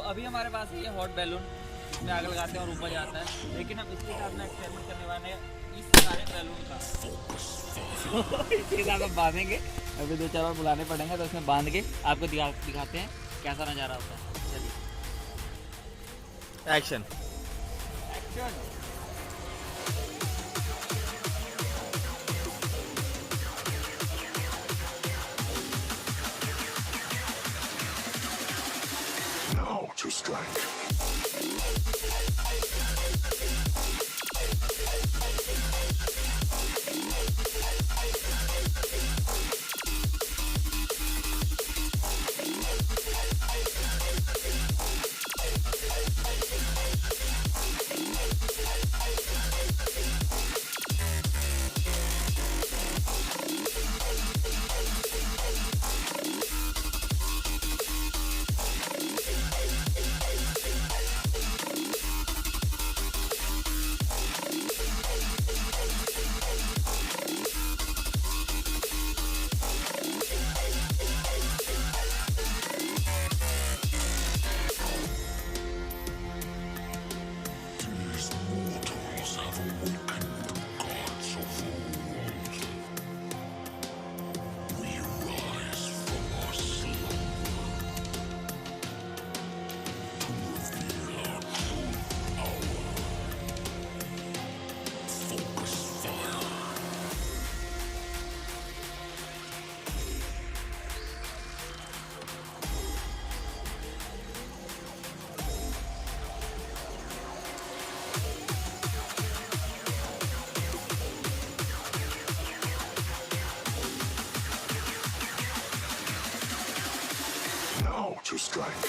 अभी हमारे पास ये हॉट बैलून, इसमें आग लगाते हैं और ऊपर जाता है, लेकिन हम इसके साथ में एक्सपेरिमेंट करने वाले हैं इस सारे बैलून का। इसके साथ हम बांधेंगे, अभी 2-4 बार बुलाने पड़ेंगे तो इसमें बांध के आपको दिखाते हैं कैसा नज़ारा होता है। चलिए action. Action. Now to strike. These mortals have awakened the gods of old. We rise from our slumber to reveal our true power. Focus fire. Now to strike.